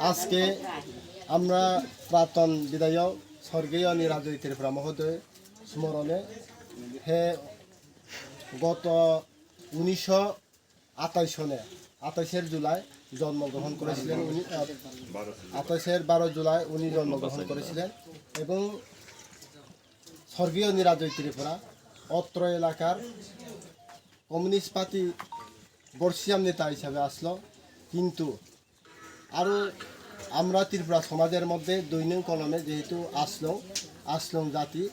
আজকে আমরা প্রাক্তন বিধায়ক স্বর্গীয় নিরাজয় ত্রিপুরা মহোদয় স্মরণে হে গত 1928 সনে 28 জুলাই জন্মগ্রহণ করেছিলেন। উনি 12 জুলাই উনি জন্মগ্রহণ করেছিলেন এবং স্বর্গীয় নিরাজয় ত্রিপুরা অত্র এলাকার কমিউনিস্ট পার্টি বর্ষিয়াম নেতা হিসাবে আসলো। কিন্তু আরও আমরা ত্রিপুরা সমাজের মধ্যে দৈনিক কলমে যেহেতু আসলং জাতি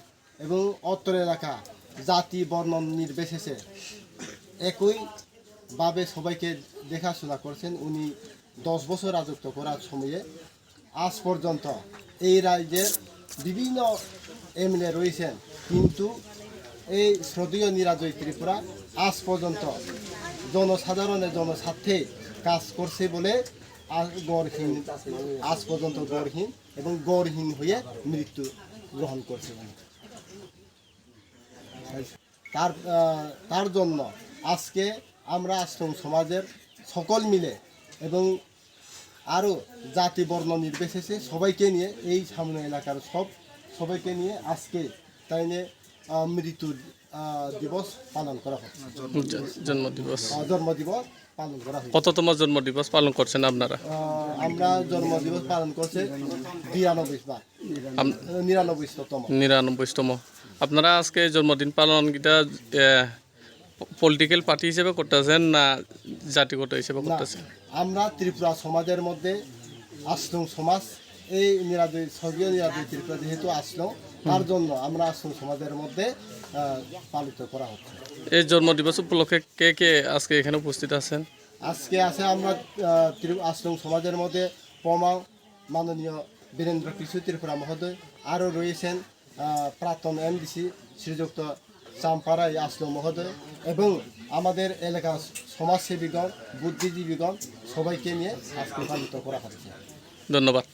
এবং অত্র এলাকা জাতি বর্ণ নির্বিশেষে একইভাবে সবাইকে দেখাশোনা করছেন। উনি 10 বছর রাজত্ব করার সময়ে আজ পর্যন্ত এই রাজ্যের বিভিন্ন এমএলএ রয়েছেন, কিন্তু এই শ্রদ্ধেয় নিরাজয় ত্রিপুরা আজ পর্যন্ত জনসাধারণের জনস্বার্থে কাজ করছে বলে গড়হীন, আজ পর্যন্ত গড়হীন এবং গড়হীন হয়ে মৃত্যু গ্রহণ করছে। তার জন্য আজকে আমরা আশ্রম সমাজের সকল মিলে এবং আরও জাতি বর্ণ নির্বিশেষে সবাইকে নিয়ে এই সামনে এলাকার সবাইকে নিয়ে আজকে তাই নিয়ে মৃত্যু দিবস পালন করা হয়। জন্মদিবস পালন করা হয়। কততম জন্মদিবস পালন করছেন আপনারা? আমরা জন্মদিবস পালন করছি 99তম। আপনারা আজকে জন্মদিন পালন পলিটিক্যাল পার্টি হিসেবে করতেছেন না জাতিগত হিসেবে করতেছেন? আমরা ত্রিপুরা সমাজের মধ্যে আশ্রম সমাজ এই স্বর্গীয় নিরাজয় ত্রিপুরা যেহেতু আসলো, তার জন্য আমরা আশ্রম সমাজের মধ্যে পালিত করা হচ্ছে। এই জন্মদিবস উপলক্ষে কে কে আজকে এখানে উপস্থিত আছেন? আজকে আছে আমরা আশ্রম সমাজের মধ্যে মাননীয় বীরেন্দ্র কৃষ্ণ ত্রিপুরা মহোদয়, আরও রয়েছেন প্রাক্তন এমডিসি শ্রীযুক্ত চাম্পারাই আশ্রম মহোদয় এবং আমাদের এলাকার সমাজসেবীগণ, বুদ্ধিজীবীগণ সবাইকে নিয়ে আজকে পালিত করা হচ্ছে। ধন্যবাদ।